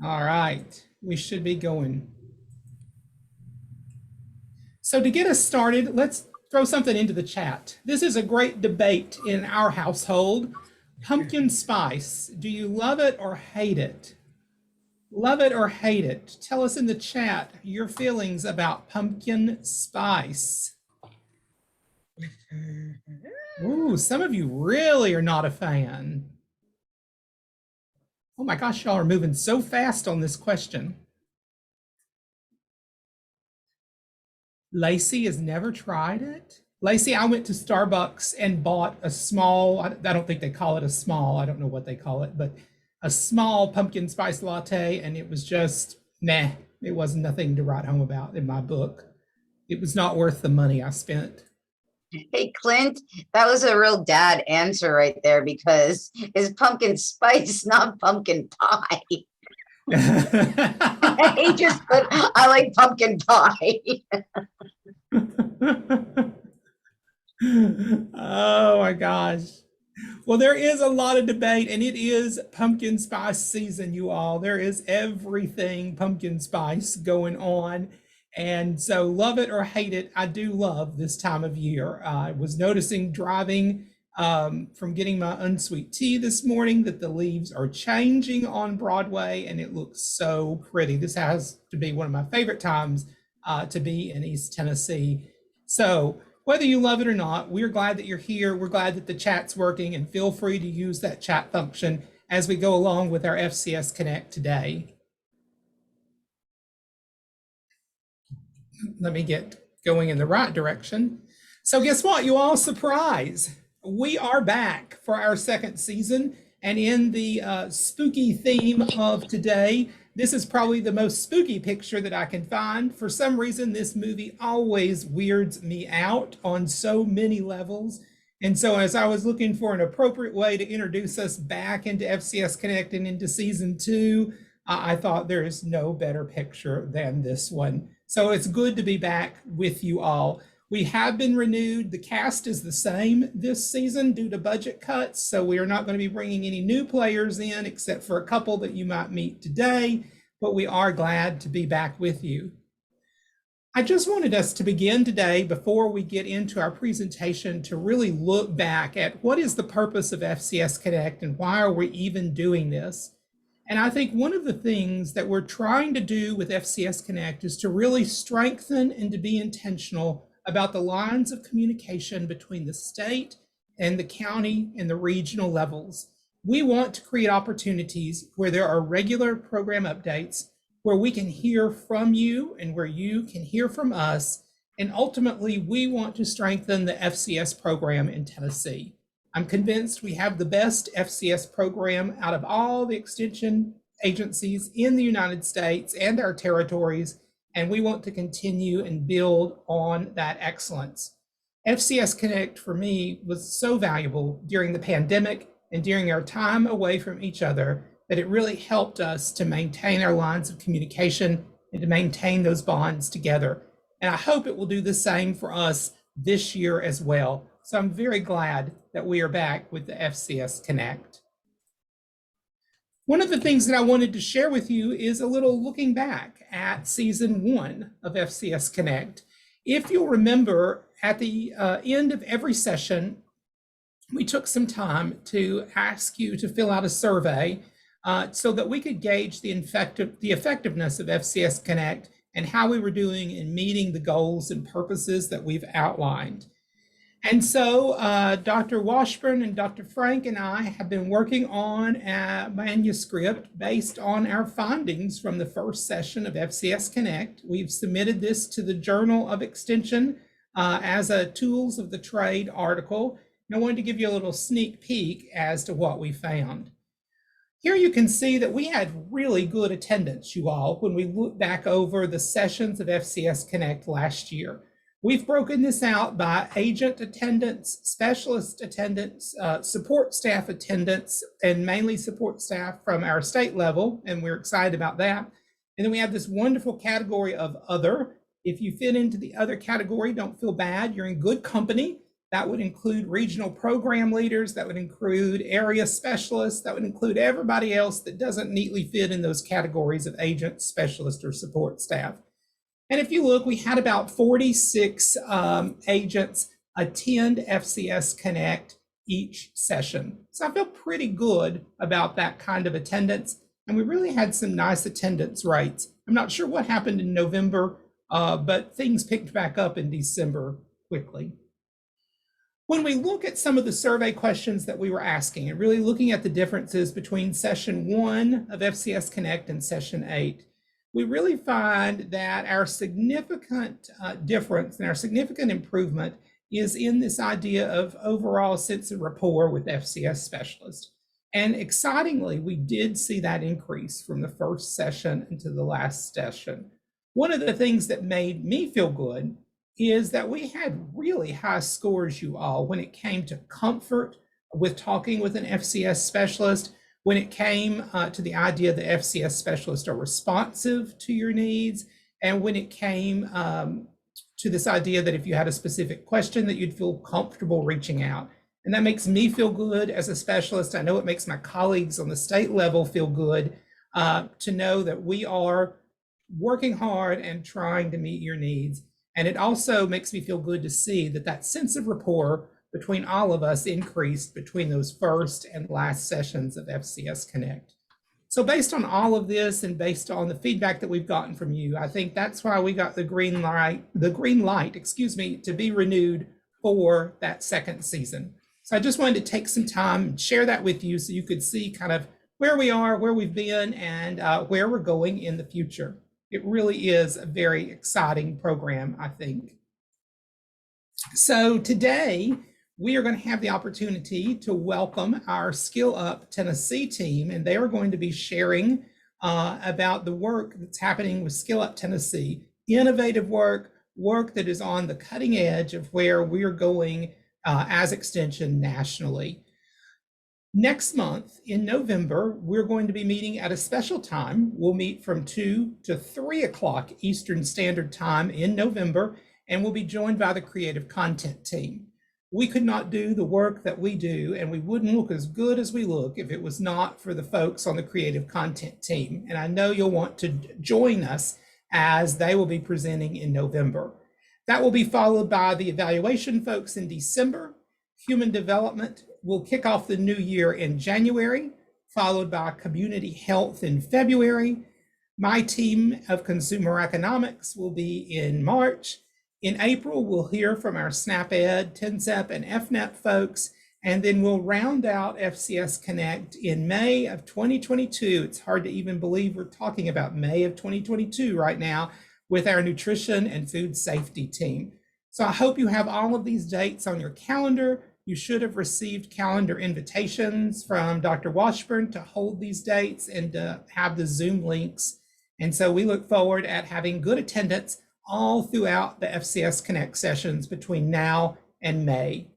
All right, we should be going. So to get us started, let's throw something into the chat. This is a great debate in our household. Pumpkin spice, do you love it or hate it? Love it or hate it? Tell us in the chat your feelings about pumpkin spice. Ooh, some of you really are not a fan. Oh my gosh, y'all are moving so fast on this question. Lacey has never tried it. Lacey, I went to Starbucks and bought a small, I don't think they call it a small, I don't know what they call it, but a small pumpkin spice latte, and it was just, nah, it was nothing to write home about in my book. It was not worth the money I spent. Hey, Clint, that was a real dad answer right there because it's pumpkin spice, not pumpkin pie. He just put, I like pumpkin pie. Oh my gosh. Well, there is a lot of debate, and it is pumpkin spice season, you all. There is everything pumpkin spice going on. And so, love it or hate it, I do love this time of year. I was noticing driving from getting my unsweet tea this morning that the leaves are changing on Broadway, and it looks so pretty. This has to be one of my favorite times to be in East Tennessee. So, whether you love it or not, we're glad that you're here. We're glad that the chat's working, and feel free to use that chat function as we go along with our FCS Connect today. Let me get going in the right direction. So guess what, you all? Surprise! We are back for our second season, and in the spooky theme of today, this is probably the most spooky picture that I can find. For some reason, this movie always weirds me out on so many levels. And so as I was looking for an appropriate way to introduce us back into FCS Connect and into season 2, I thought there is no better picture than this one. So it's good to be back with you all. We have been renewed. The cast is the same this season due to budget cuts, so we are not going to be bringing any new players in except for a couple that you might meet today, but we are glad to be back with you. I just wanted us to begin today, before we get into our presentation, to really look back at what is the purpose of FCS Connect and why are we even doing this? And I think one of the things that we're trying to do with FCS Connect is to really strengthen and to be intentional about the lines of communication between the state and the county and the regional levels. We want to create opportunities where there are regular program updates, where we can hear from you and where you can hear from us. And ultimately, we want to strengthen the FCS program in Tennessee. I'm convinced we have the best FCS program out of all the extension agencies in the United States and our territories, and we want to continue and build on that excellence. FCS Connect for me was so valuable during the pandemic and during our time away from each other that it really helped us to maintain our lines of communication and to maintain those bonds together. And I hope it will do the same for us this year as well. So I'm very glad that we are back with the FCS Connect. One of the things that I wanted to share with you is a little looking back at season 1 of FCS Connect. If you'll remember, at the end of every session, we took some time to ask you to fill out a survey so that we could gauge the effectiveness of FCS Connect and how we were doing in meeting the goals and purposes that we've outlined. And so Dr. Washburn and Dr. Frank and I have been working on a manuscript based on our findings from the first session of FCS Connect. We've submitted this to the Journal of Extension as a Tools of the Trade article. And I wanted to give you a little sneak peek as to what we found. Here you can see that we had really good attendance, you all, when we look back over the sessions of FCS Connect last year. We've broken this out by agent attendance, specialist attendance, support staff attendance, and mainly support staff from our state level, and we're excited about that. And then we have this wonderful category of other. If you fit into the other category, don't feel bad, you're in good company. That would include regional program leaders, that would include area specialists, that would include everybody else that doesn't neatly fit in those categories of agent, specialist, or support staff. And if you look, we had about 46 agents attend FCS Connect each session. So I feel pretty good about that kind of attendance. And we really had some nice attendance rates. I'm not sure what happened in November, but things picked back up in December quickly. When we look at some of the survey questions that we were asking and really looking at the differences between session 1 of FCS Connect and session 8, we really find that our significant difference and our significant improvement is in this idea of overall sense of rapport with FCS specialists. And excitingly, we did see that increase from the first session into the last session. One of the things that made me feel good is that we had really high scores, you all, when it came to comfort with talking with an FCS specialist, when it came to the idea that FCS specialists are responsive to your needs, and when it came to this idea that if you had a specific question that you'd feel comfortable reaching out. And that makes me feel good as a specialist. I know it makes my colleagues on the state level feel good to know that we are working hard and trying to meet your needs. And it also makes me feel good to see that that sense of rapport between all of us increased between those first and last sessions of FCS Connect. So based on all of this and based on the feedback that we've gotten from you, I think that's why we got the green light, to be renewed for that second season. So I just wanted to take some time and share that with you so you could see kind of where we are, where we've been, and where we're going in the future. It really is a very exciting program, I think. So today, we are going to have the opportunity to welcome our Skill Up Tennessee team, and they are going to be sharing about the work that's happening with Skill Up Tennessee, innovative work that is on the cutting edge of where we're going as Extension nationally. Next month in November, we're going to be meeting at a special time. We'll meet from 2 to 3 o'clock Eastern Standard Time in November, and we'll be joined by the creative content team. We could not do the work that we do, and we wouldn't look as good as we look if it was not for the folks on the creative content team. And I know you'll want to join us as they will be presenting in November. That will be followed by the evaluation folks in December. Human development will kick off the new year in January, followed by community health in February. My team of consumer economics will be in March. In April, we'll hear from our SNAP-Ed, TNCEP, and FNEP folks, and then we'll round out FCS Connect in May of 2022. It's hard to even believe we're talking about May of 2022 right now with our nutrition and food safety team. So I hope you have all of these dates on your calendar. You should have received calendar invitations from Dr. Washburn to hold these dates and to have the Zoom links. And so we look forward at having good attendance all throughout the FCS Connect sessions between now and May.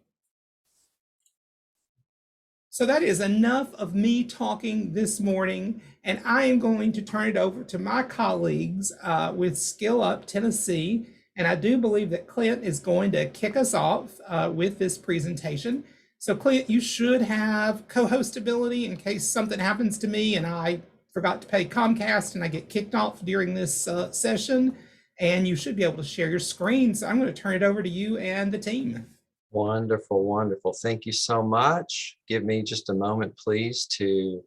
So that is enough of me talking this morning, and I am going to turn it over to my colleagues with Skill Up Tennessee. And I do believe that Clint is going to kick us off with this presentation. So Clint, you should have co-host ability in case something happens to me and I forgot to pay Comcast and I get kicked off during this session. And you should be able to share your screen. So I'm going to turn it over to you and the team. Wonderful, wonderful. Thank you so much. Give me just a moment, please, to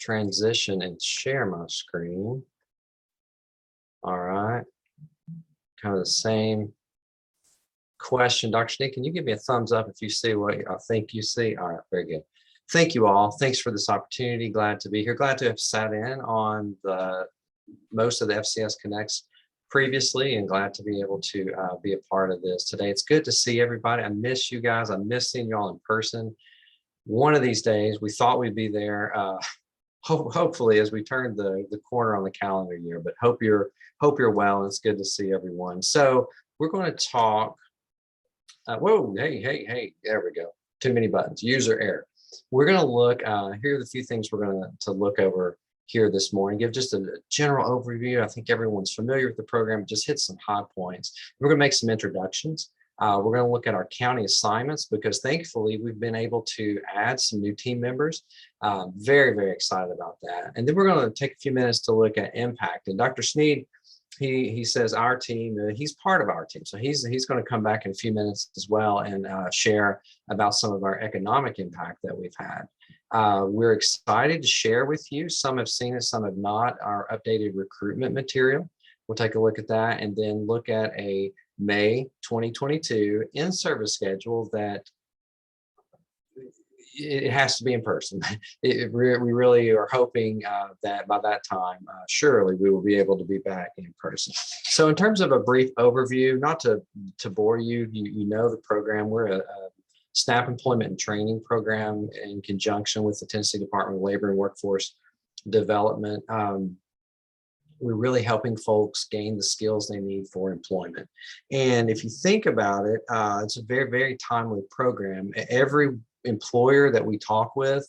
transition and share my screen. All right. Kind of the same question. Dr. Schneek, can you give me a thumbs up if you see what I think you see? All right, very good. Thank you all. Thanks for this opportunity. Glad to be here. Glad to have sat in on most of the FCS Connects previously, and glad to be able to be a part of this today. It's good to see everybody. I miss you guys. I miss seeing you all in person. One of these days, we thought we'd be there. Hopefully, as we turn the corner on the calendar year. But hope you're well. And it's good to see everyone. So we're going to talk. Whoa! Hey! There we go. Too many buttons. User error. We're going to look. Here are the few things we're going to look over here this morning. Give just a general overview. I think everyone's familiar with the program. Just hit some high points. We're going to make some introductions. We're going to look at our county assignments because thankfully we've been able to add some new team members. Very, very excited about that. And then we're going to take a few minutes to look at impact. And Dr. Sneed, he says our team, he's part of our team. So he's going to come back in a few minutes as well and share about some of our economic impact that we've had. We're excited to share with you. Some have seen it, some have not, our updated recruitment material. We'll take a look at that and then look at a May 2022 in-service schedule that it has to be in person. We really are hoping that by that time, surely we will be able to be back in person. So in terms of a brief overview, not to bore you, you know the program. We're a staff employment and training program in conjunction with the Tennessee Department of Labor and Workforce Development. We're really helping folks gain the skills they need for employment. And if you think about it, it's a very, very timely program. Every employer that we talk with,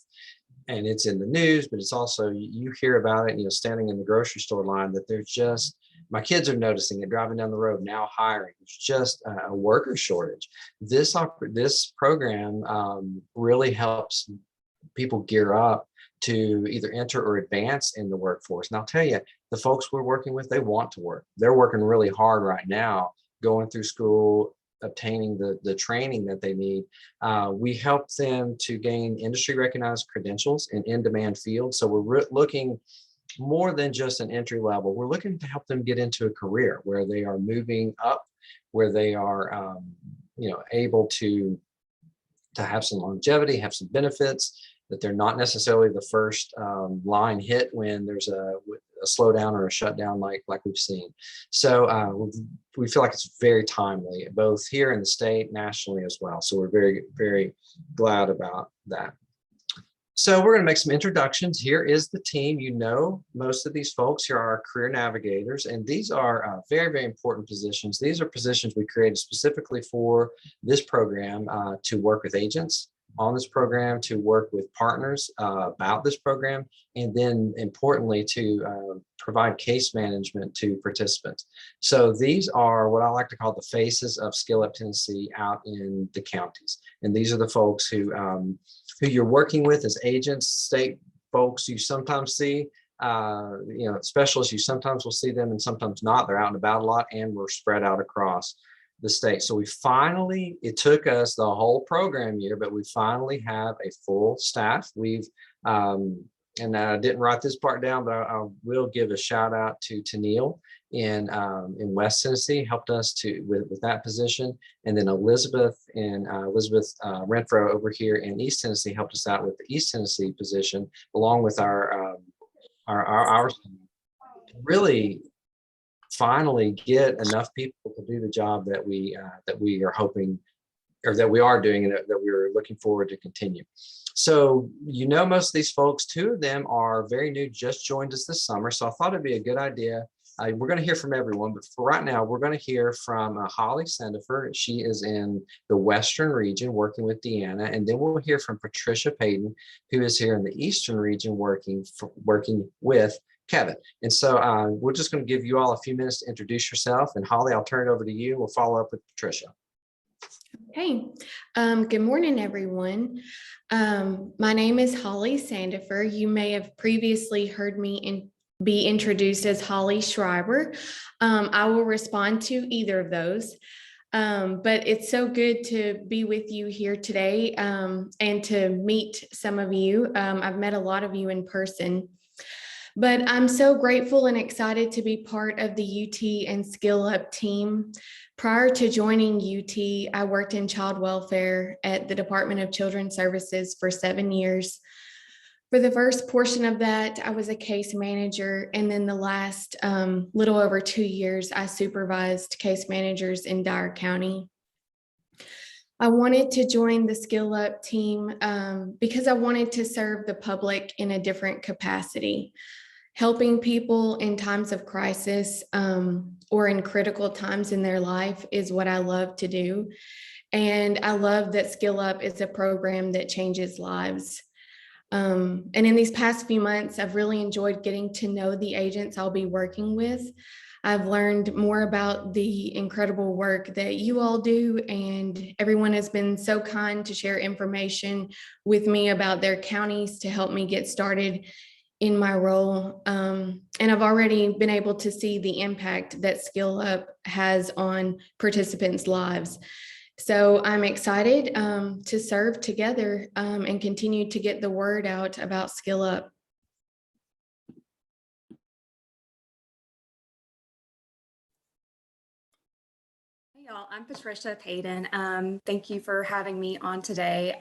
and it's in the news, but it's also, you hear about it, standing in the grocery store line, that there's just, my kids are noticing it driving down the road now, hiring. It's just a worker shortage. This program really helps people gear up to either enter or advance in the workforce. And I'll tell you, the folks we're working with, they want to work. They're working really hard right now, going through school, obtaining the training that they need. We help them to gain industry recognized credentials in in-demand fields. So we're looking more than just an entry level. We're looking to help them get into a career where they are moving up, where they are able to have some longevity, have some benefits, that they're not necessarily the first line hit when there's a slowdown or a shutdown like we've seen. So we feel like it's very timely, both here in the state, nationally as well. So we're very, very glad about that. So we're going to make some introductions. Here is the team. Most of these folks here are our career navigators, and these are very, very important positions. These are positions we created specifically for this program to work with agents on this program, to work with partners about this program, and then importantly to provide case management to participants. So these are what I like to call the faces of Skill Up Tennessee out in the counties. And these are the folks who you're working with as agents, state folks you sometimes see, specialists, you sometimes will see them and sometimes not. They're out and about a lot, and we're spread out across the state. So it took us the whole program year, but we finally have a full staff. And I didn't write this part down, but I will give a shout out to Neil in West Tennessee, helped us with that position. And then Elizabeth Renfro over here in East Tennessee helped us out with the East Tennessee position, along with our really finally get enough people to do the job that we are hoping, or that we are doing, and that we're looking forward to continue. So most of these folks, two of them are very new, just joined us this summer. So I thought it'd be a good idea. We're going to hear from everyone, but for right now, we're going to hear from Holly Sandofer. She is in the Western region working with Deanna, and then we'll hear from Patricia Hayden, who is here in the Eastern region working with Kevin. And so we're just going to give you all a few minutes to introduce yourself. And Holly, I'll turn it over to you. We'll follow up with Patricia. Hey, good morning, everyone. My name is Holly Sandofer. You may have previously heard me be introduced as Holly Schreiber. I will respond to either of those. But it's so good to be with you here today and to meet some of you. I've met a lot of you in person. But I'm so grateful and excited to be part of the UT and Skill Up team. Prior to joining UT, I worked in child welfare at the Department of Children's Services for 7 years. For the first portion of that, I was a case manager, and then the last little over 2 years, I supervised case managers in Dyer County. I wanted to join the Skill Up team because I wanted to serve the public in a different capacity. Helping people in times of crisis or in critical times in their life is what I love to do. And I love that Skill Up is a program that changes lives. And in these past few months, I've really enjoyed getting to know the agents I'll be working with. I've learned more about the incredible work that you all do, and everyone has been so kind to share information with me about their counties to help me get started in my role. And I've already been able to see the impact that Skill Up has on participants' lives. So I'm excited to serve together and continue to get the word out about Skill Up. Hey y'all, I'm Patricia Hayden. Thank you for having me on today.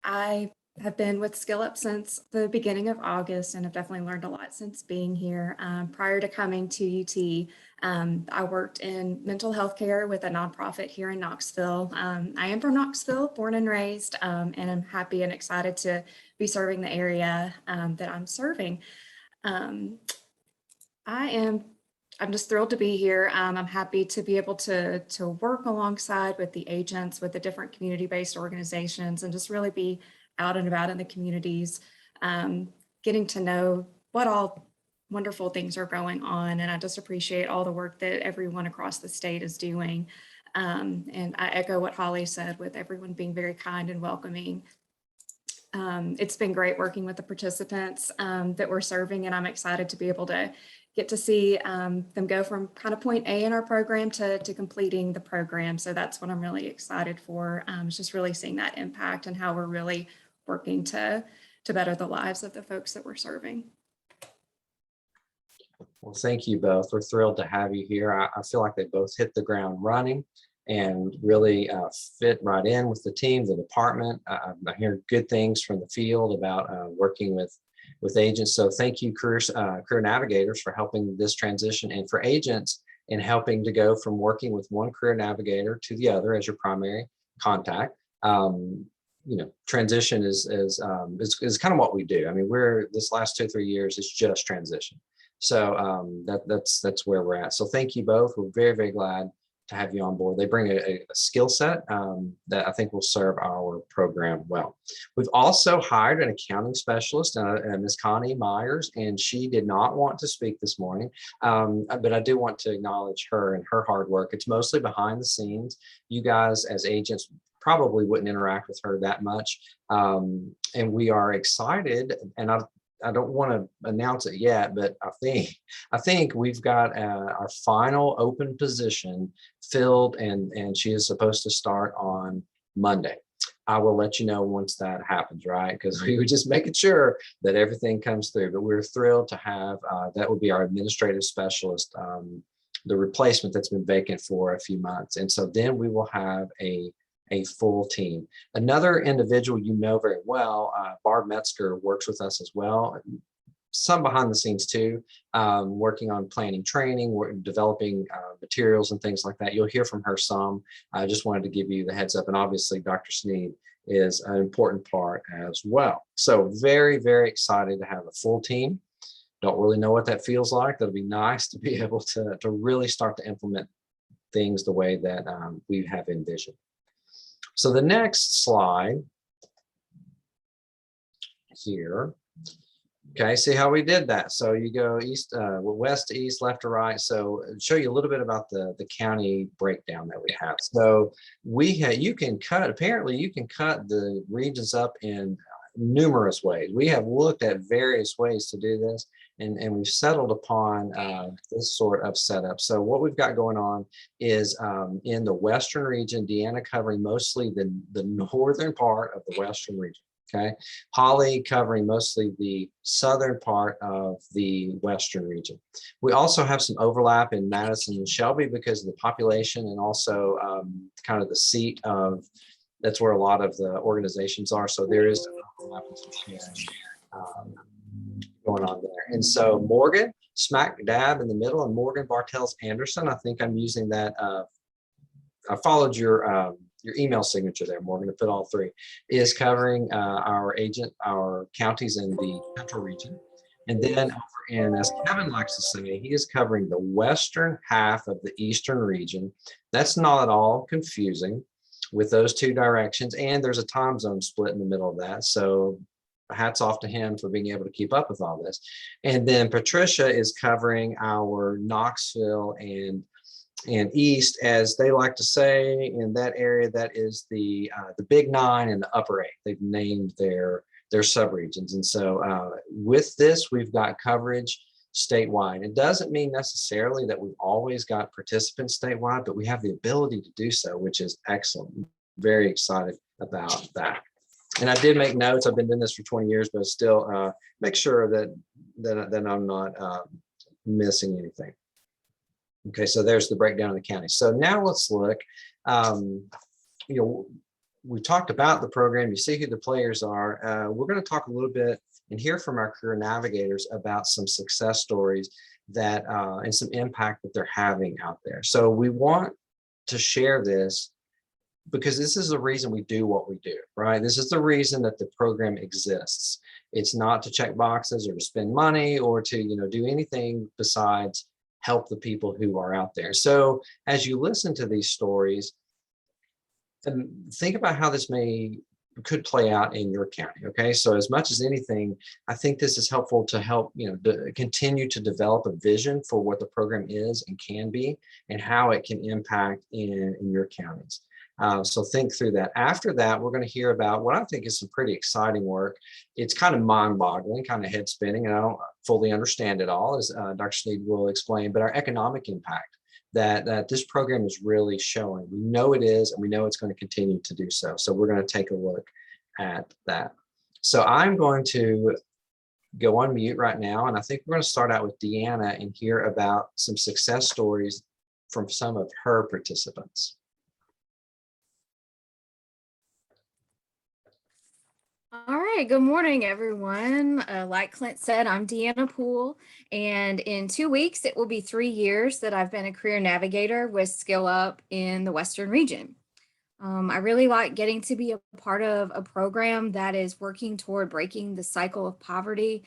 I have been with Skill Up since the beginning of August and have definitely learned a lot since being here. Prior to coming to UT, I worked in mental health care with a nonprofit here in Knoxville. I am from Knoxville, born and raised, and I'm happy and excited to be serving the area that I'm serving. I'm just thrilled to be here. I'm happy to be able to work alongside with the agents, with the different community-based organizations, and just really be out and about in the communities, getting to know what all wonderful things are going on. And I just appreciate all the work that everyone across the state is doing. And I echo what Holly said, with everyone being very kind and welcoming. It's been great working with the participants that we're serving, and I'm excited to be able to get to see them go from kind of point A in our program to completing the program. So that's what I'm really excited for. It's just really seeing that impact and how we're really working to better the lives of the folks that we're serving. Well, thank you both. We're thrilled to have you here. I feel like they both hit the ground running and really fit right in with the team, the department. I hear good things from the field about working with agents. So thank you, career navigators, for helping this transition, and for agents in helping to go from working with one career navigator to the other as your primary contact. Transition is kind of what we do. I mean, this last 2-3 years, it's just transition. So that's where we're at. So thank you both. We're very, very glad to have you on board. They bring a skill set that I think will serve our program well. We've also hired an accounting specialist, Ms. Connie Myers, and she did not want to speak this morning, but I do want to acknowledge her and her hard work. It's mostly behind the scenes. You guys as agents probably wouldn't interact with her that much, and we are excited, and I don't want to announce it yet, but I think we've got our final open position filled, and she is supposed to start on Monday. I will let you know once that happens, right? Because we were just making sure that everything comes through. But we're thrilled to have that would be our administrative specialist, the replacement that's been vacant for a few months, and so then we will have a full team. Another individual you know very well, Barb Metzger, works with us as well. Some behind the scenes too, working on planning training, developing materials and things like that. You'll hear from her some. I just wanted to give you the heads up. And obviously Dr. Sneed is an important part as well. So very, very excited to have a full team. Don't really know what that feels like. That'll be nice to be able to really start to implement things the way that we have envisioned. So the next slide here, okay, see how we did that. So you go west to east, left to right. So show you a little bit about the county breakdown that we have. So you can cut the regions up in numerous ways. We have looked at various ways to do this, and we've settled upon this sort of setup. So what we've got going on is in the Western region, Deanna covering mostly the northern part of the Western region. Okay, Holly covering mostly the southern part of the Western region. We also have some overlap in Madison and Shelby because of the population, and also kind of the seat of, that's where a lot of the organizations are. So there is overlap and some sharing going on there. And so Morgan, smack dab in the middle, and Morgan Bartels Anderson, I think I'm using that. I followed your email signature there, Morgan, to put all three, is covering our counties in the central region. And then over in, as Kevin likes to say, he is covering the western half of the eastern region. That's not at all confusing with those two directions. And there's a time zone split in the middle of that. So hats off to him for being able to keep up with all this. And then Patricia is covering our Knoxville and East, as they like to say in that area. That is the Big Nine and the Upper Eight. They've named their subregions. And so with this, we've got coverage statewide. It doesn't mean necessarily that we've always got participants statewide, but we have the ability to do so, which is excellent. Very excited about that. And I did make notes. I've been doing this for 20 years, but still make sure that I'm not missing anything. Okay, so there's the breakdown of the county. So now let's look. We talked about the program. You see who the players are. We're going to talk a little bit and hear from our career navigators about some success stories that and some impact that they're having out there. So we want to share this because this is the reason we do what we do, right? This is the reason that the program exists. It's not to check boxes or to spend money or to, do anything besides help the people who are out there. So as you listen to these stories, think about how this could play out in your county. Okay, so as much as anything, I think this is helpful to help continue to develop a vision for what the program is and can be, and how it can impact in your counties. So think through that. After that, we're going to hear about what I think is some pretty exciting work. It's kind of mind-boggling, kind of head-spinning, and I don't fully understand it all, as Dr. Sneed will explain, but our economic impact that this program is really showing. We know it is, and we know it's going to continue to do so. So we're going to take a look at that. So I'm going to go on mute right now, and I think we're going to start out with Deanna and hear about some success stories from some of her participants. All right, good morning, everyone. Like Clint said, I'm Deanna Poole, and in 2 weeks, it will be 3 years that I've been a career navigator with Skill Up in the Western region. I really like getting to be a part of a program that is working toward breaking the cycle of poverty,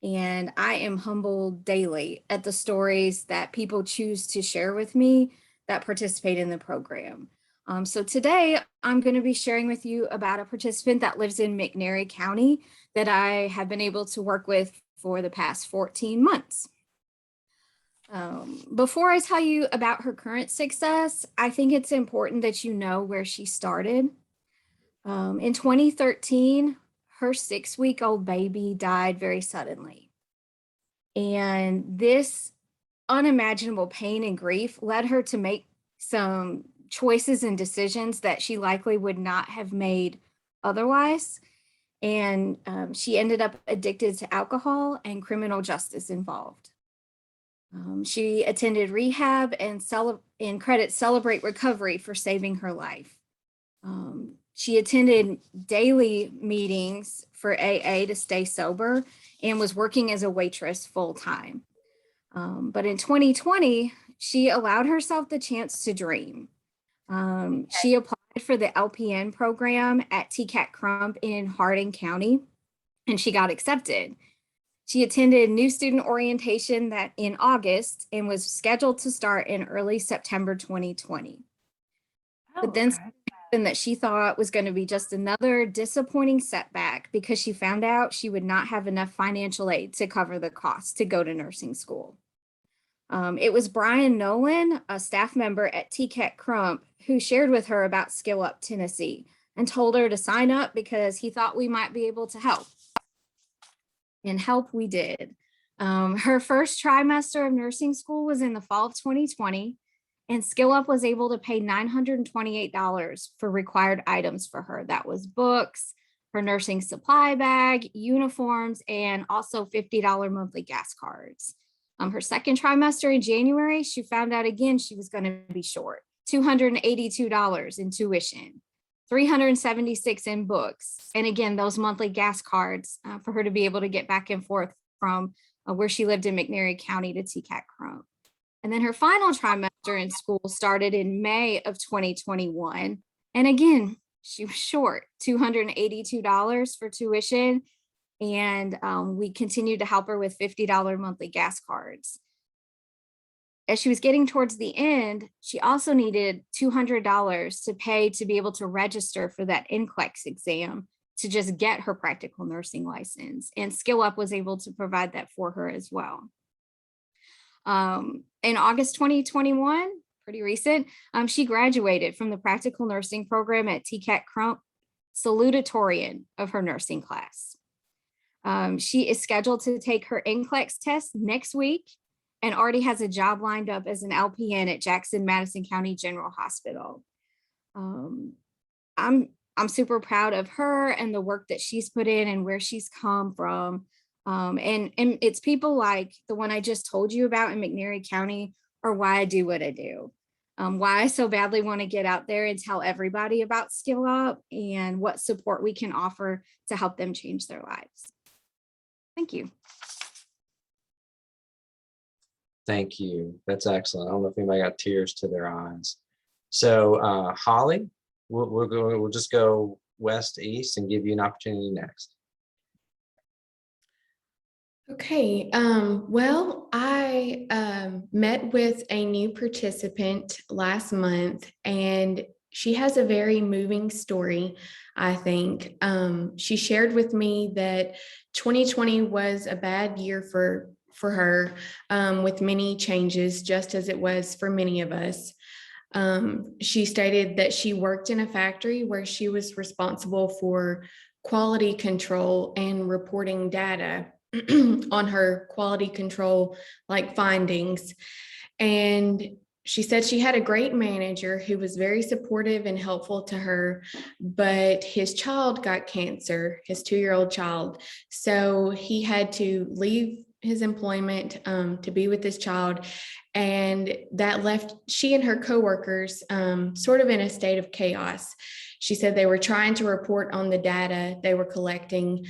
and I am humbled daily at the stories that people choose to share with me that participate in the program. So today I'm going to be sharing with you about a participant that lives in McNairy County that I have been able to work with for the past 14 months. Before I tell you about her current success, I think it's important that you know where she started. In 2013, her 6-week-old baby died very suddenly. And this unimaginable pain and grief led her to make some choices and decisions that she likely would not have made otherwise. And she ended up addicted to alcohol and criminal justice involved. She attended rehab and credit Celebrate Recovery for saving her life. She attended daily meetings for AA to stay sober and was working as a waitress full time. But in 2020, she allowed herself the chance to dream. She applied for the LPN program at TCAT Crump in Hardin County, and she got accepted. She attended new student orientation in August and was scheduled to start in early September 2020. But then something that she thought was going to be just another disappointing setback because she found out she would not have enough financial aid to cover the cost to go to nursing school. It was Brian Nolan, a staff member at TCAT Crump, who shared with her about Skill Up Tennessee and told her to sign up because he thought we might be able to help. And help we did. Her first trimester of nursing school was in the fall of 2020, and Skill Up was able to pay $928 for required items for her. That was books, her nursing supply bag, uniforms, and also $50 monthly gas cards. Her second trimester in January, she found out again she was going to be short, $282 in tuition, $376 in books. And again, those monthly gas cards for her to be able to get back and forth from where she lived in McNairy County to TCAT Crump. And then her final trimester in school started in May of 2021. And again, she was short, $282 for tuition. And we continued to help her with $50 monthly gas cards. As she was getting towards the end, she also needed $200 to pay to be able to register for that NCLEX exam to just get her practical nursing license. And Skill Up was able to provide that for her as well. In August 2021, pretty recent, she graduated from the practical nursing program at TCAT Crump, salutatorian of her nursing class. She is scheduled to take her NCLEX test next week and already has a job lined up as an LPN at Jackson Madison County General Hospital. I'm super proud of her and the work that she's put in and where she's come from. And it's people like the one I just told you about in McNairy County are why I do what I do. Why I so badly want to get out there and tell everybody about Skill Up and what support we can offer to help them change their lives. Thank you. Thank you. That's excellent. I don't know if anybody got tears to their eyes. So Holly, we'll just go west to east and give you an opportunity next. Okay, well, I met with a new participant last month, and she has a very moving story, I think. She shared with me that 2020 was a bad year for her, with many changes, just as it was for many of us. She stated that she worked in a factory where she was responsible for quality control and reporting data on her quality control findings. And she said she had a great manager who was very supportive and helpful to her, but his child got cancer, his 2-year-old child. So he had to leave his employment to be with his child. And that left she and her coworkers sort of in a state of chaos. She said they were trying to report on the data they were collecting,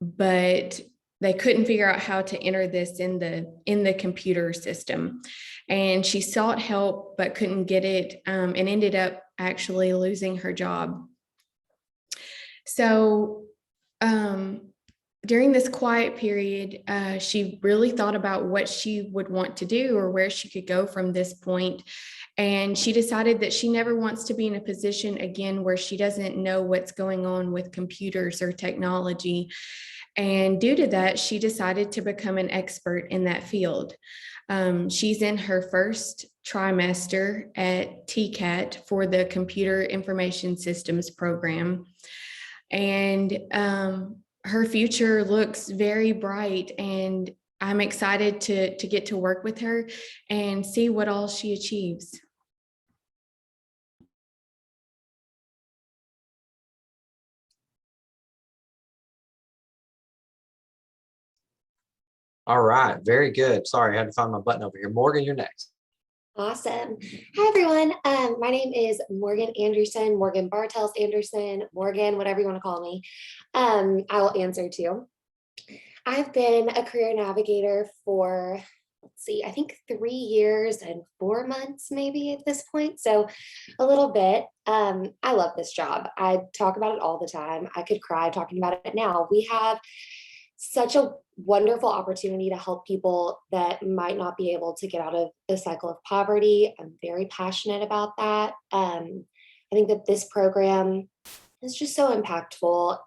but they couldn't figure out how to enter this in the computer system. And she sought help, but couldn't get it, and ended up actually losing her job. So during this quiet period, she really thought about what she would want to do or where she could go from this point. And she decided that she never wants to be in a position again where she doesn't know what's going on with computers or technology. And due to that, she decided to become an expert in that field. She's in her first trimester at TCAT for the Computer Information Systems program. And her future looks very bright, and I'm excited to get to work with her and see what all she achieves. All right, very good. Sorry, I had to find my button over here. Morgan, you're next. Awesome. Hi, everyone. My name is Morgan Anderson, Morgan Bartels Anderson, Morgan, whatever you want to call me. I will answer to. I've been a career navigator for, let's see, I think 3 years and 4 months maybe at this point. So a little bit. I love this job. I talk about it all the time. I could cry talking about it now. We have such a wonderful opportunity to help people that might not be able to get out of the cycle of poverty. I'm very passionate about that. I think that this program is just so impactful.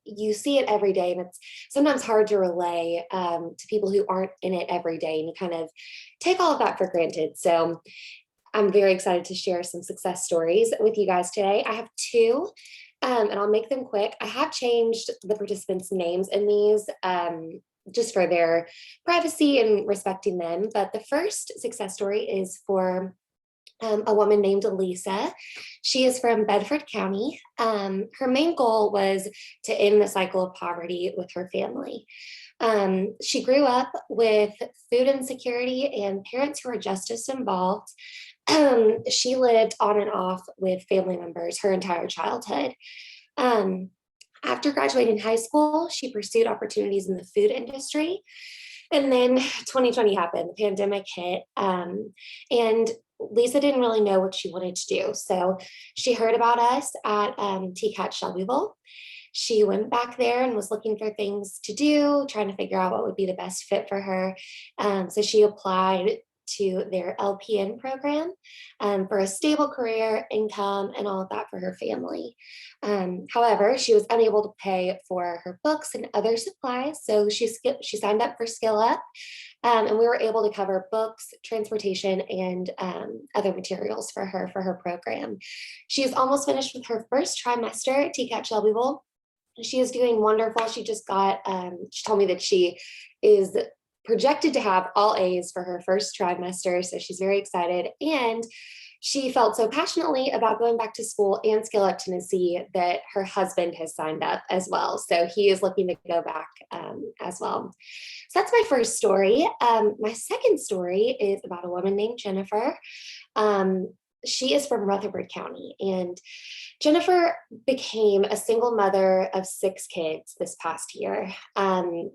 You see it every day, and it's sometimes hard to relay to people who aren't in it every day, and you kind of take all of that for granted. So I'm very excited to share some success stories with you guys today. I have 2. And I'll make them quick. I have changed the participants' names in these just for their privacy and respecting them. But the first success story is for a woman named Elisa. She is from Bedford County. Her main goal was to end the cycle of poverty with her family. She grew up with food insecurity and parents who were justice involved. She lived on and off with family members her entire childhood. After graduating high school, she pursued opportunities in the food industry. And then 2020 happened, the pandemic hit, and Lisa didn't really know what she wanted to do. So she heard about us at TCAT Shelbyville. She went back there and was looking for things to do, trying to figure out what would be the best fit for her. So she applied to their LPN program for a stable career, income, and all of that for her family. However, she was unable to pay for her books and other supplies, so she signed up for Skill Up, and we were able to cover books, transportation, and other materials for her program. She is almost finished with her first trimester at TCAT Shelbyville. She is doing wonderful. She just got, she told me that she is projected to have all A's for her first trimester, so she's very excited. And she felt so passionately about going back to school and Skill Up Tennessee that her husband has signed up as well. So he is looking to go back as well. So that's my first story. My second story is about a woman named Jennifer. She is from Rutherford County, and Jennifer became a single mother of 6 kids this past year.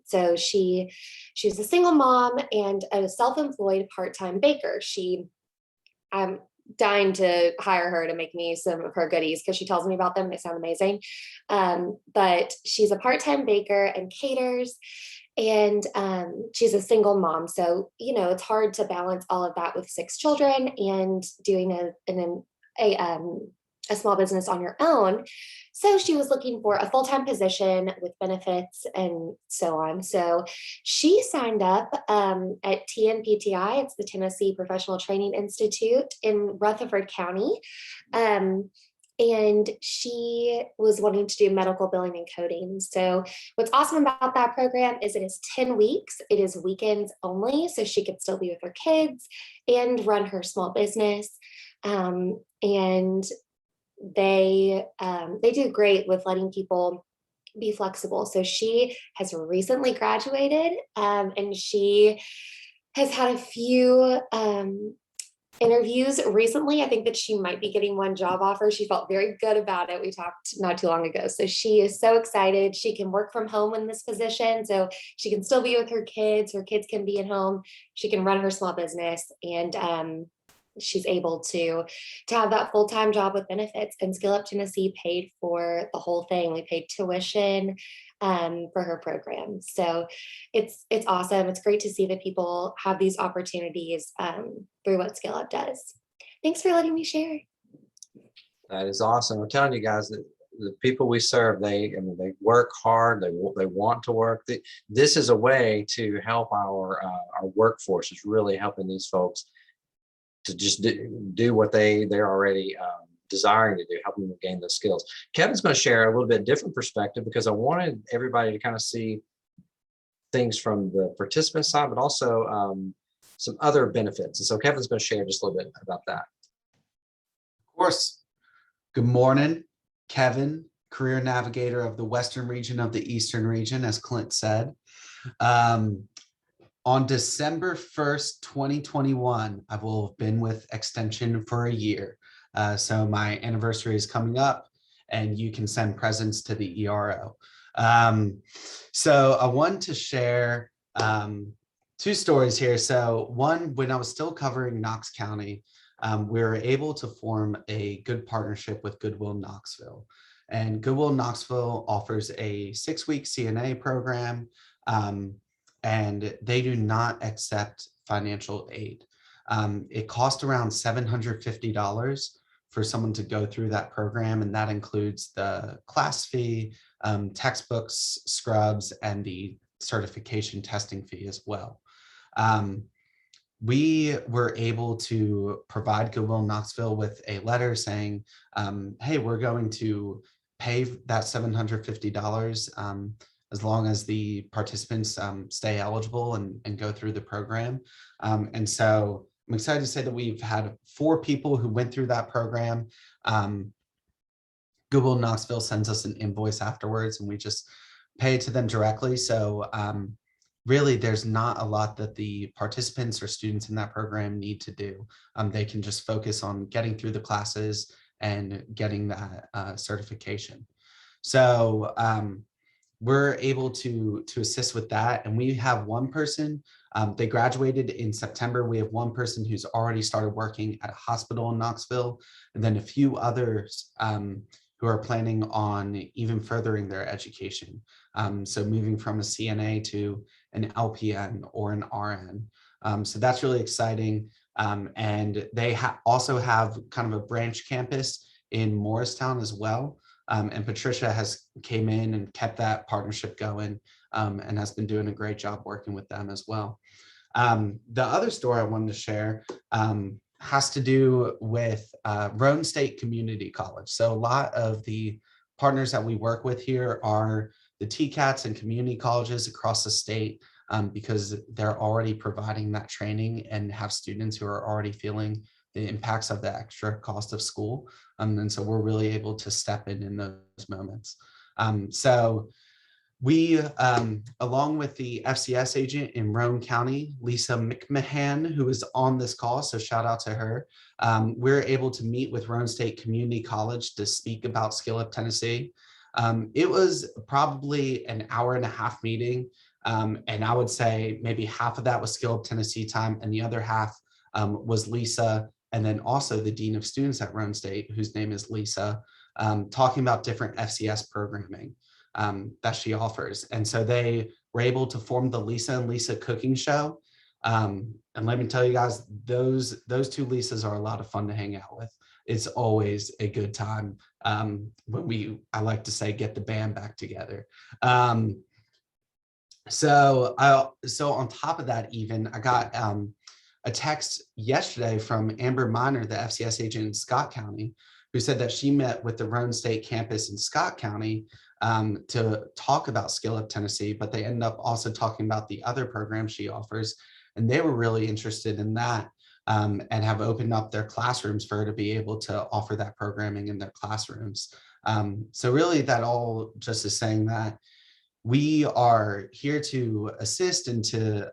So she's a single mom and a self-employed part-time baker. I'm dying to hire her to make me some of her goodies because she tells me about them. They sound amazing. But she's a part-time baker and caters. And she's a single mom. So, it's hard to balance all of that with 6 children and doing a small business on your own. So she was looking for a full-time position with benefits and so on. So she signed up at TNPTI. It's the Tennessee Professional Training Institute in Rutherford County. And she was wanting to do medical billing and coding. So what's awesome about that program is it is 10 weeks. It is weekends only, so she could still be with her kids and run her small business. And they do great with letting people be flexible. So she has recently graduated, and she has had a few interviews recently. I think that she might be getting one job offer. She felt very good about it. We talked not too long ago. So she is so excited. She can work from home in this position. So she can still be with her kids. Her kids can be at home. She can run her small business, and she's able to have that full-time job with benefits. And Skill Up Tennessee paid for the whole thing. We paid tuition for her program. So it's awesome. It's great to see that people have these opportunities through what Skill Up does. Thanks for letting me share. That is awesome. I'm telling you guys that the people we serve, they work hard. They want to work. This is a way to help our workforce. Is really helping these folks to just do what they're already desiring to do, helping them gain those skills. Kevin's going to share a little bit different perspective because I wanted everybody to kind of see things from the participant side, but also some other benefits. And so Kevin's going to share just a little bit about that. Of course. Good morning, Kevin, career navigator of the Western region of the Eastern region, as Clint said. On December 1st, 2021, I will have been with Extension for a year. So my anniversary is coming up and you can send presents to the ERO. So I want to share 2 stories here. So one, when I was still covering Knox County, we were able to form a good partnership with Goodwill Knoxville. And Goodwill Knoxville offers a 6-week CNA program, and they do not accept financial aid. It costs around $750 for someone to go through that program, and that includes the class fee, textbooks, scrubs, and the certification testing fee as well. We were able to provide Goodwill Knoxville with a letter saying, hey, we're going to pay that $750 as long as the participants stay eligible and go through the program. And so I'm excited to say that we've had 4 people who went through that program. Goodwill Knoxville sends us an invoice afterwards and we just pay it to them directly. So really, there's not a lot that the participants or students in that program need to do. They can just focus on getting through the classes and getting that certification. So we're able to assist with that. And we have one person, they graduated in September. We have one person who's already started working at a hospital in Knoxville, and then a few others who are planning on even furthering their education. So moving from a CNA to an LPN or an RN. So that's really exciting. And they also have kind of a branch campus in Morristown as well. And Patricia has came in and kept that partnership going, and has been doing a great job working with them as well. The other story I wanted to share has to do with Roane State Community College. So a lot of the partners that we work with here are the TCATs and community colleges across the state, because they're already providing that training and have students who are already feeling the impacts of the extra cost of school. And so we're really able to step in those moments. So we, along with the FCS agent in Roane County, Lisa McMahon, who is on this call, so shout out to her, we're able to meet with Roane State Community College to speak about Skill Up Tennessee. It was probably an hour-and-a-half meeting, and I would say maybe half of that was Skill Up Tennessee time, and the other half was Lisa, and then also the Dean of Students at Roane State, whose name is Lisa, talking about different FCS programming that she offers. And so they were able to form the Lisa and Lisa cooking show. And let me tell you guys, those two Lisas are a lot of fun to hang out with. It's always a good time when I like to say, get the band back together. So on top of that, even I got a text yesterday from Amber Miner, the FCS agent in Scott County, who said that she met with the Roane State campus in Scott County to talk about Skill Up Tennessee, but they ended up also talking about the other program she offers. And they were really interested in that, and have opened up their classrooms for her to be able to offer that programming in their classrooms. So really that all just is saying that we are here to assist and to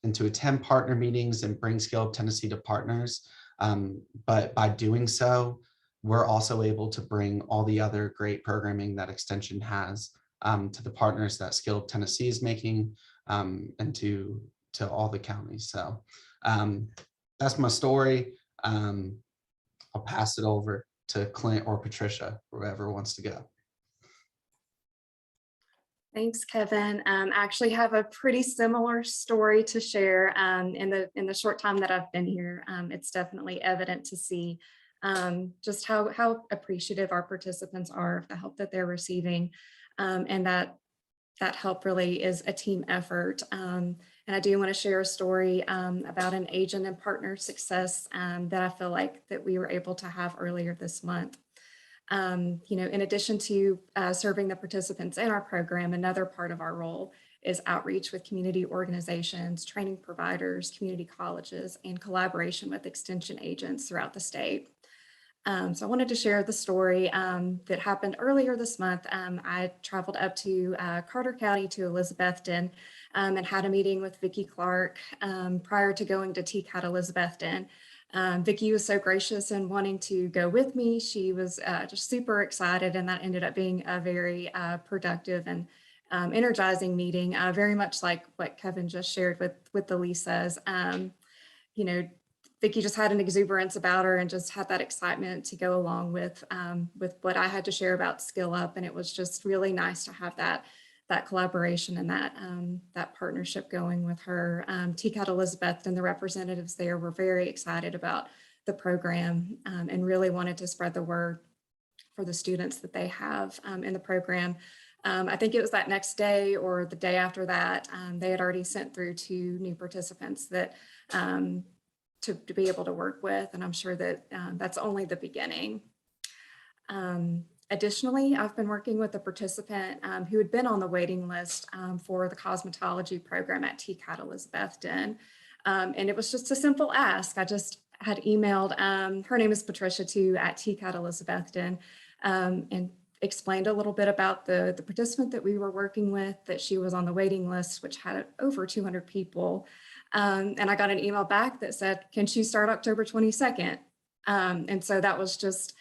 attend partner meetings and bring Skill Up Tennessee to partners. But by doing so, we're also able to bring all the other great programming that Extension has to the partners that Skill Up Tennessee is making, and to all the counties. So that's my story. I'll pass it over to Clint or Patricia, whoever wants to go. Thanks, Kevin. I actually have a pretty similar story to share. In the short time that I've been here, it's definitely evident to see just how appreciative our participants are of the help that they're receiving, and that help really is a team effort. And I do want to share a story about an agent and partner success that I feel like that we were able to have earlier this month. In addition to serving the participants in our program, another part of our role is outreach with community organizations, training providers, community colleges, and collaboration with extension agents throughout the state. So I wanted to share the story that happened earlier this month. I traveled up to Carter County to Elizabethton and had a meeting with Vicki Clark prior to going to TCAT Elizabethton. Vicki was so gracious in wanting to go with me. She was just super excited, and that ended up being a very productive and energizing meeting, very much like what Kevin just shared with the Lisas. Vicki just had an exuberance about her and just had that excitement to go along with what I had to share about Skill Up, and it was just really nice to have that collaboration and that partnership going with her. TCAT Elizabeth and the representatives there were very excited about the program and really wanted to spread the word for the students that they have in the program. I think it was that next day or the day after that, they had already sent through 2 new participants that to be able to work with, and I'm sure that that's only the beginning. Additionally, I've been working with a participant who had been on the waiting list for the cosmetology program at TCAT Elizabethton. And it was just a simple ask. I just had emailed, her name is Patricia too, at TCAT Elizabethton, and explained a little bit about the participant that we were working with, that she was on the waiting list, which had over 200 people. And I got an email back that said, can she start October 22nd? And so that was just,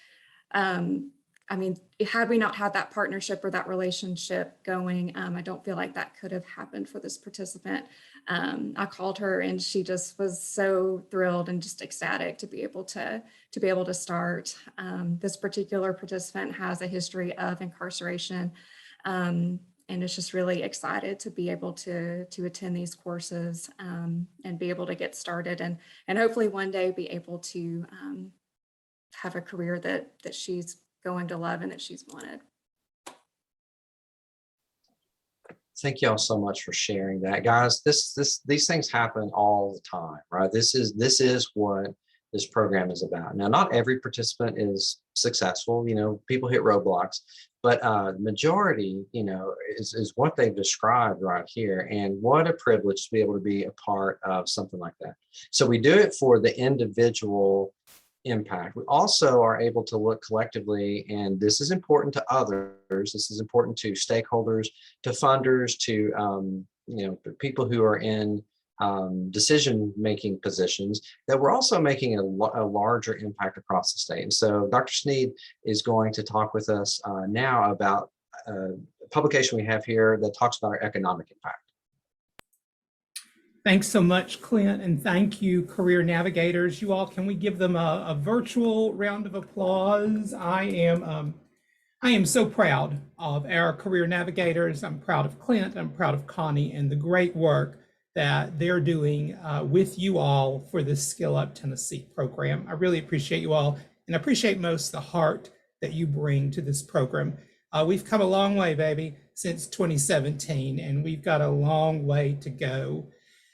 had we not had that partnership or that relationship going, I don't feel like that could have happened for this participant. I called her and she just was so thrilled and just ecstatic to be able to start. This particular participant has a history of incarceration. And and is just really excited to be able to attend these courses and be able to get started and hopefully one day be able to have a career that she's going to love and that she's wanted. Thank y'all so much for sharing that, guys. These things happen all the time, right? This is what this program is about. Now, not every participant is successful. You know, people hit roadblocks, but majority, you know, is what they've described right here. And what a privilege to be able to be a part of something like that. So we do it for the individual impact. We also are able to look collectively, and this is important to others. This is important to stakeholders, to funders, to you know, people who are in decision-making positions, that we're also making a larger impact across the state. And so Dr. Sneed is going to talk with us now about a publication we have here that talks about our economic impact. Thanks so much, Clint, and thank you, Career Navigators. You all, can we give them a virtual round of applause? I am so proud of our Career Navigators. I'm proud of Clint, I'm proud of Connie, and the great work that they're doing with you all for this Skill Up Tennessee program. I really appreciate you all, and I appreciate most the heart that you bring to this program. We've come a long way, baby, since 2017, and we've got a long way to go.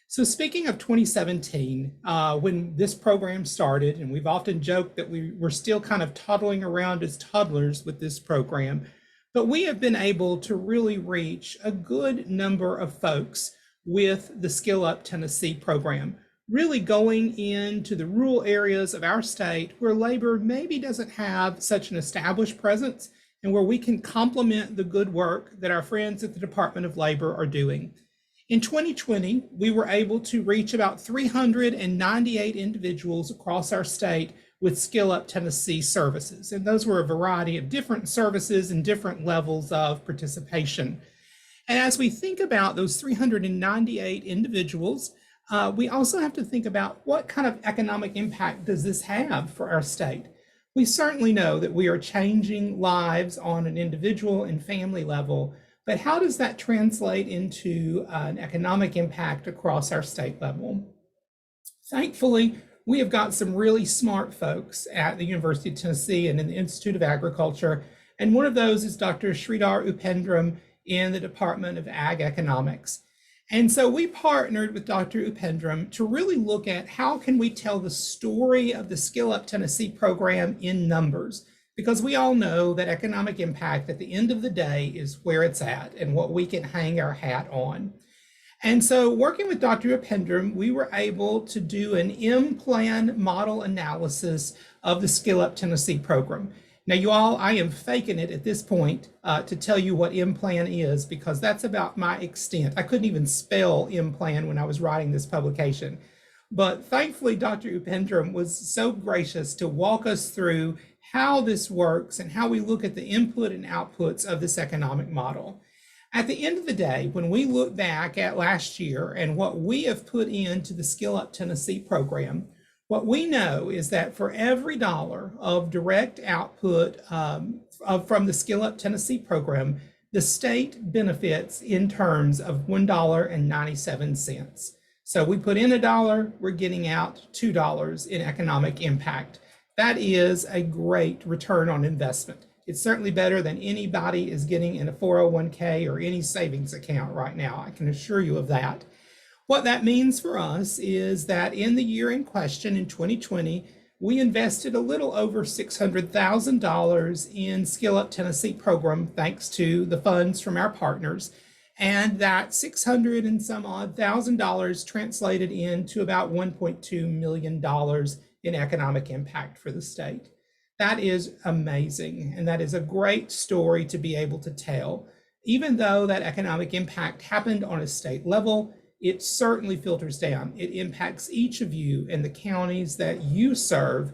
So speaking of 2017, when this program started, and we've often joked that we were still kind of toddling around as toddlers with this program, but we have been able to really reach a good number of folks with the Skill Up Tennessee program, really going into the rural areas of our state where labor maybe doesn't have such an established presence, and where we can complement the good work that our friends at the Department of Labor are doing. In 2020, we were able to reach about 398 individuals across our state with Skill Up Tennessee services. And those were a variety of different services and different levels of participation. And as we think about those 398 individuals, we also have to think about what kind of economic impact does this have for our state? We certainly know that we are changing lives on an individual and family level, but how does that translate into an economic impact across our state level? Thankfully, we have got some really smart folks at the University of Tennessee and in the Institute of Agriculture, and one of those is Dr. Sridhar Upendram in the Department of Ag Economics. And so we partnered with Dr. Upendram to really look at how can we tell the story of the Skill Up Tennessee program in numbers, because we all know that economic impact at the end of the day is where it's at and what we can hang our hat on. And so working with Dr. Upendram, we were able to do an M-Plan model analysis of the Skill Up Tennessee program. Now, you all, I am faking it at this point to tell you what M-Plan is, because that's about my extent. I couldn't even spell M-Plan when I was writing this publication. But thankfully, Dr. Upendram was so gracious to walk us through how this works and how we look at the input and outputs of this economic model. At the end of the day, when we look back at last year and what we have put into the Skill Up Tennessee program, what we know is that for every dollar of direct output from the Skill Up Tennessee program, the state benefits in terms of $1.97. So we put in $1, we're getting out $2 in economic impact. That is a great return on investment. It's certainly better than anybody is getting in a 401k or any savings account right now. I can assure you of that. What that means for us is that in the year in question, in 2020, we invested a little over $600,000 in Skill Up Tennessee program, thanks to the funds from our partners. And that $600 and some odd thousand translated into about $1.2 million in economic impact for the state. That is amazing, and that is a great story to be able to tell. Even though that economic impact happened on a state level, it certainly filters down. It impacts each of you in the counties that you serve,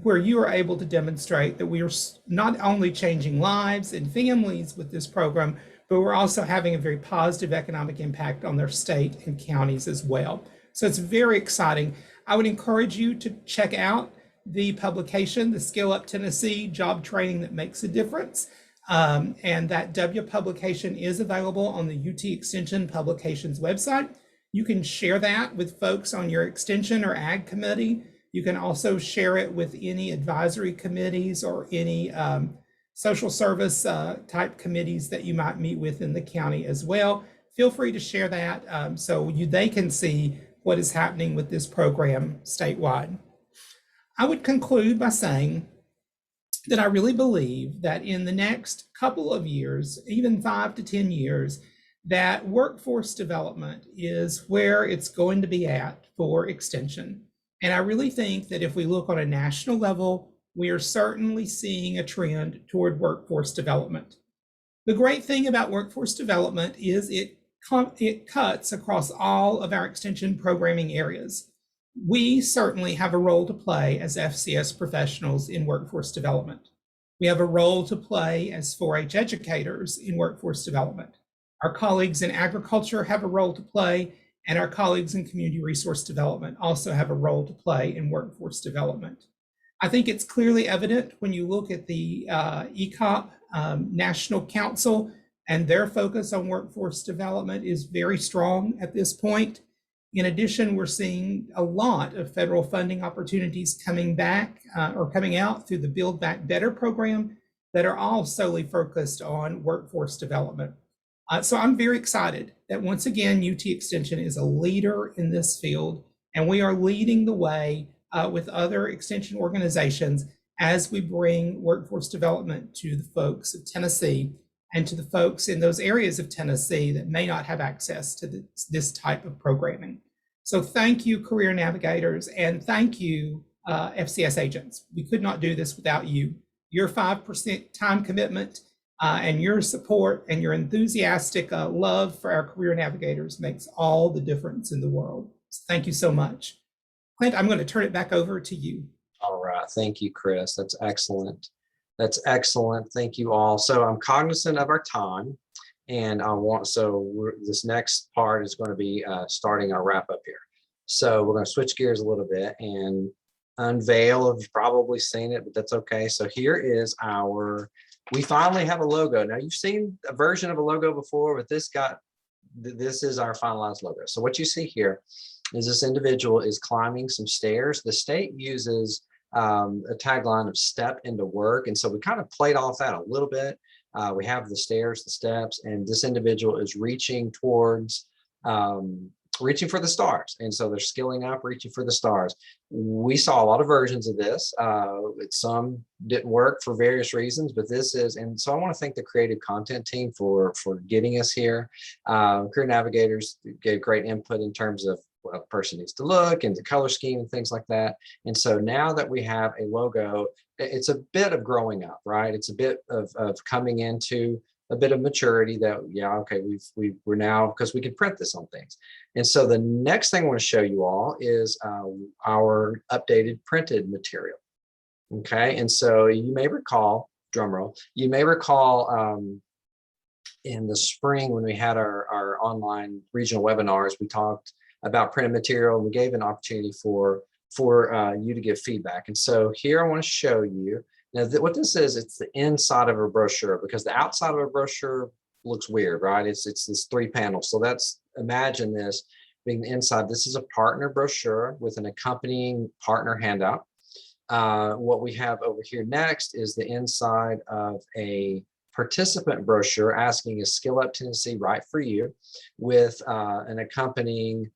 where you are able to demonstrate that we are not only changing lives and families with this program, but we're also having a very positive economic impact on their state and counties as well. So it's very exciting. I would encourage you to check out the publication, the Skill Up Tennessee Job Training That Makes a Difference. And that W publication is available on the UT Extension Publications website. You can share that with folks on your Extension or Ag committee. You can also share it with any advisory committees or any social service type committees that you might meet with in the county as well. Feel free to share that so they can see what is happening with this program statewide. I would conclude by saying that I really believe that in the next couple of years, even 5 to 10 years, that workforce development is where it's going to be at for Extension. And I really think that if we look on a national level, we are certainly seeing a trend toward workforce development. The great thing about workforce development is it cuts across all of our Extension programming areas. We certainly have a role to play as FCS professionals in workforce development. We have a role to play as 4-H educators in workforce development. Our colleagues in agriculture have a role to play, and our colleagues in community resource development also have a role to play in workforce development. I think it's clearly evident when you look at the ECOP National Council, and their focus on workforce development is very strong at this point. In addition, we're seeing a lot of federal funding opportunities coming back or coming out through the Build Back Better program that are all solely focused on workforce development. So I'm very excited that once again, UT Extension is a leader in this field, and we are leading the way with other Extension organizations as we bring workforce development to the folks of Tennessee and to the folks in those areas of Tennessee that may not have access to this type of programming. So thank you, career navigators, and thank you, FCS agents. We could not do this without you. Your 5% time commitment and your support and your enthusiastic love for our career navigators makes all the difference in the world. So thank you so much. Clint, I'm going to turn it back over to you. All right. Thank you, Chris. That's excellent. That's excellent. Thank you all. So I'm cognizant of our time, and this next part is going to be starting our wrap up here. So we're going to switch gears a little bit and unveil. You've probably seen it, but that's okay. So here is we finally have a logo. Now you've seen a version of a logo before, but this is our finalized logo. So what you see here is this individual is climbing some stairs. The state uses a tagline of step into work. And so we kind of played off that a little bit. We have the stairs, the steps, and this individual is reaching towards, reaching for the stars. And so they're skilling up, reaching for the stars. We saw a lot of versions of this. Some didn't work for various reasons, but this is, and so I want to thank the creative content team for getting us here. Career navigators gave great input in terms of a person needs to look and the color scheme and things like that. And so now that we have a logo, it's a bit of growing up, right? It's a bit of coming into a bit of maturity that, yeah, okay, we're now, because we can print this on things. And so the next thing I want to show you all is our updated printed material. Okay, and so you may recall, drum roll, you may recall in the spring when we had our online regional webinars, we talked about printed material. We gave an opportunity for you to give feedback. And so here I want to show you now what this is. It's the inside of a brochure, because the outside of a brochure looks weird, right? It's this 3 panels. So imagine this being the inside. This is a partner brochure with an accompanying partner handout. What we have over here next is the inside of a participant brochure asking, is Skill Up Tennessee right for you, with an accompanying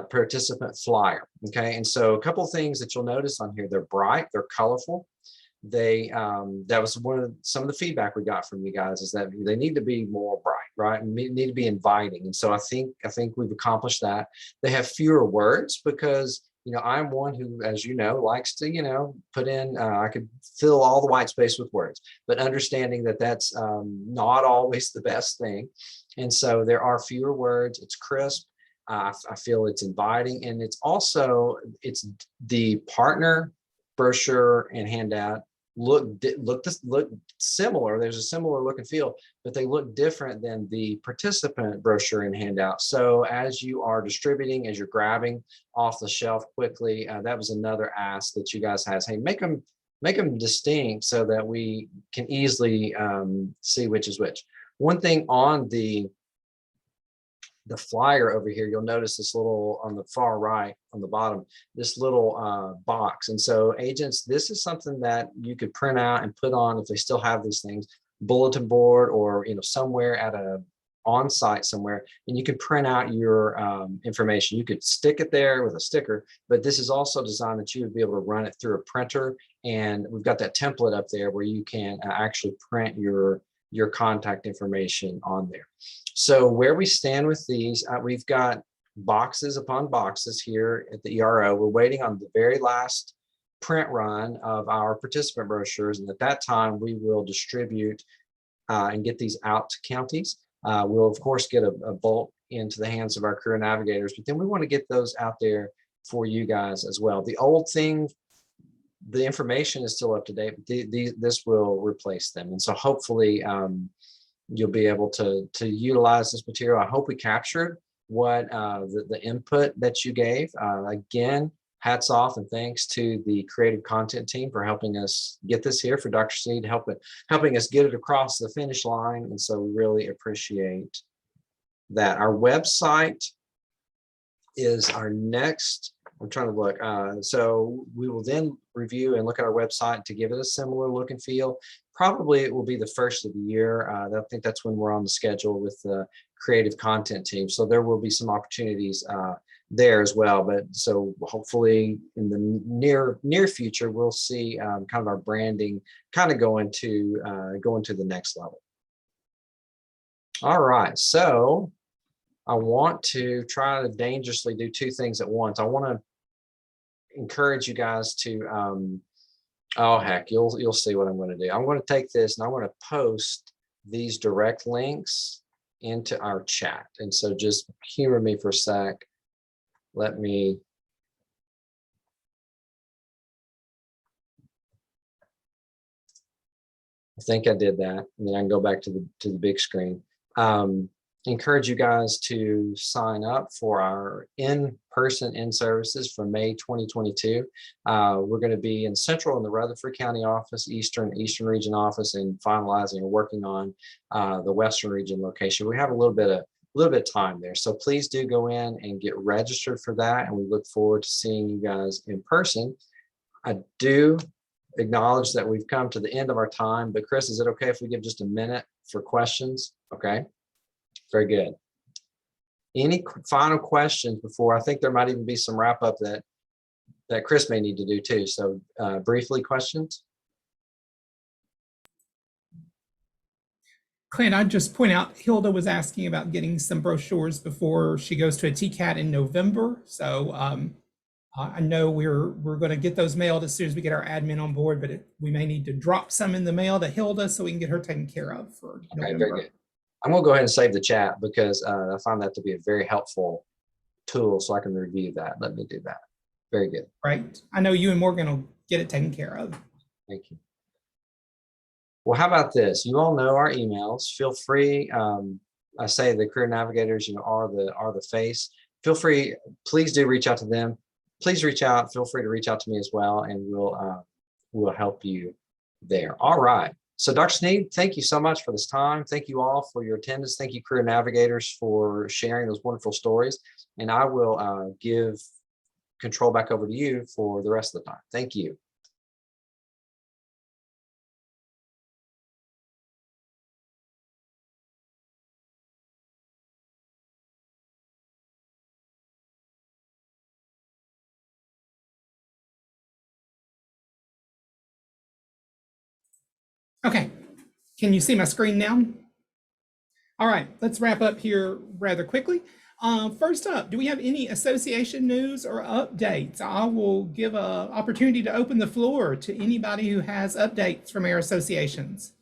participant flyer. Okay, and so a couple of things that you'll notice on here: they're bright, they're colorful. That was some of the feedback we got from you guys, is that they need to be more bright, right, and need to be inviting. And so I think we've accomplished that. They have fewer words, because I'm one who, as you know, likes to put in, I could fill all the white space with words, but understanding that that's not always the best thing. And so there are fewer words. It's crisp. I feel it's inviting, and it's the partner brochure and handout look similar. There's a similar look and feel, but they look different than the participant brochure and handout. So as you are distributing, as you're grabbing off the shelf quickly, that was another ask that you guys has. Hey, make them make them distinct so that we can easily see which is which. One thing on the flyer over here, you'll notice this little on the far right on the bottom, this little box. And so agents, this is something that you could print out and put on if they still have these things, bulletin board, or somewhere at a on-site somewhere, and you could print out your information. You could stick it there with a sticker, but this is also designed that you would be able to run it through a printer. And we've got that template up there where you can actually print your contact information on there. So where we stand with these, we've got boxes upon boxes here at the ERO. We're waiting on the very last print run of our participant brochures, and at that time we will distribute and get these out to counties. We'll of course get a bulk into the hands of our career navigators, but then we want to get those out there for you guys as well. The old thing, the information is still up to date, but this will replace them. And so hopefully you'll be able to utilize this material. I hope we captured what the input that you gave. Again, hats off and thanks to the creative content team for helping us get this here, for Dr. Sneed helping us get it across the finish line. And so we really appreciate that. Our website is our next, I'm trying to look. So we will then review and look at our website to give it a similar look and feel. Probably it will be the first of the year. I think that's when we're on the schedule with the creative content team. So there will be some opportunities there as well. But so hopefully in the near future, we'll see kind of our branding kind of go into the next level. All right, so I want to try to dangerously do two things at once. I want to encourage you guys to oh heck, you'll see what I'm going to do. I'm going to take this and I'm going to post these direct links into our chat. And so just humor me for a sec. I think I did that, and then I can go back to the big screen. Encourage you guys to sign up for our in-person in-services for May 2022. We're going to be in Central in the Rutherford County office, Eastern Region office, and finalizing and working on the Western Region location. We have a little bit of time there, so please do go in and get registered for that, and we look forward to seeing you guys in person. I do acknowledge that we've come to the end of our time, but Chris, is it okay if we give just a minute for questions? Okay. Very good. Any final questions before? I think there might even be some wrap up that Chris may need to do too. So briefly, questions? Clint, I'd just point out, Hilda was asking about getting some brochures before she goes to a TCAT in November. So I know we're going to get those mailed as soon as we get our admin on board, but we may need to drop some in the mail to Hilda so we can get her taken care of for November. Very good. I'm going to go ahead and save the chat because I find that to be a very helpful tool so I can review that. Let me do that. Very good. Right. I know you and Morgan will get it taken care of. Thank you. Well, how about this? You all know our emails. Feel free. I say the career navigators, are the face. Feel free. Please do reach out to them. Please reach out. Feel free to reach out to me as well, and we'll help you there. All right. So Dr. Sneed, thank you so much for this time. Thank you all for your attendance. Thank you, career navigators, for sharing those wonderful stories. And I will give control back over to you for the rest of the time. Thank you. Okay, can you see my screen now? All right, let's wrap up here rather quickly. First up, do we have any association news or updates? I will give an opportunity to open the floor to anybody who has updates from our associations.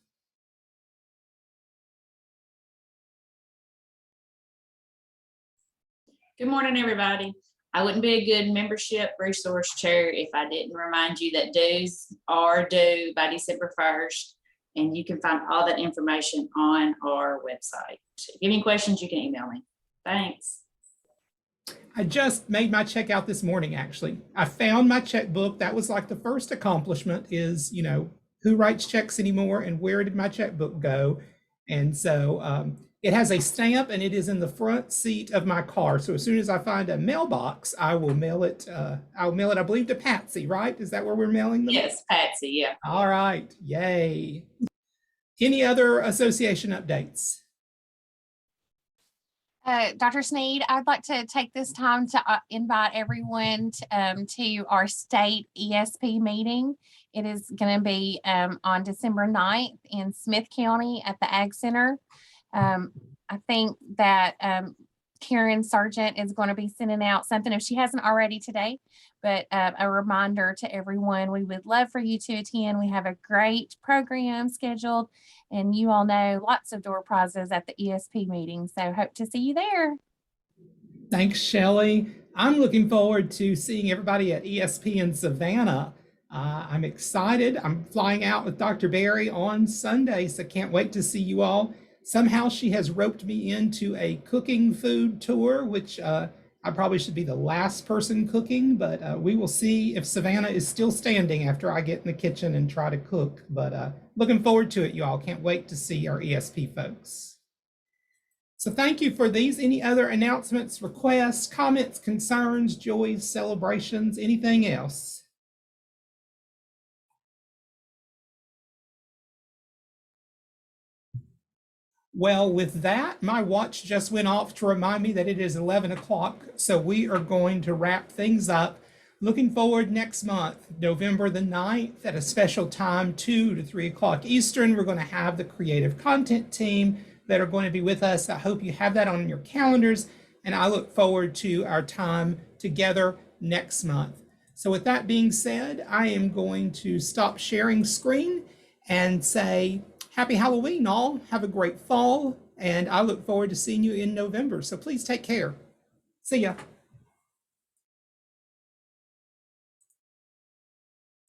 Good morning, everybody. I wouldn't be a good membership resource chair if I didn't remind you that dues are due by December 1st, and you can find all that information on our website. If you have any questions, you can email me. Thanks. I just made my check out this morning, actually. I found my checkbook. That was like the first accomplishment is, who writes checks anymore and where did my checkbook go? And so it has a stamp and it is in the front seat of my car. So as soon as I find a mailbox, I will mail it. I'll mail it, I believe, to Patsy, right? Is that where we're mailing them? Yes, Patsy, yeah. All right. Yay. Any other association updates? Dr. Sneed, I'd like to take this time to invite everyone to our state ESP meeting. It is going to be on December 9th in Smith County at the Ag Center. I think that Karen Sargent is going to be sending out something, if she hasn't already today, but a reminder to everyone. We would love for you to attend. We have a great program scheduled, and you all know lots of door prizes at the ESP meeting. So hope to see you there. Thanks, Shelley. I'm looking forward to seeing everybody at ESP in Savannah. I'm excited. I'm flying out with Dr. Berry on Sunday, so can't wait to see you all. Somehow she has roped me into a cooking food tour, which I probably should be the last person cooking, but we will see if Savannah is still standing after I get in the kitchen and try to cook. But looking forward to it, you all. Can't wait to see our ESP folks. So thank you for these. Any other announcements, requests, comments, concerns, joys, celebrations, anything else? Well, with that, my watch just went off to remind me that it is 11 o'clock. So we are going to wrap things up. Looking forward next month, November the 9th at a special time, 2 to 3 o'clock Eastern. We're going to have the creative content team that are going to be with us. I hope you have that on your calendars, and I look forward to our time together next month. So with that being said, I am going to stop sharing screen and say, Happy Halloween, all. Have a great fall, and I look forward to seeing you in November. So please take care. See ya.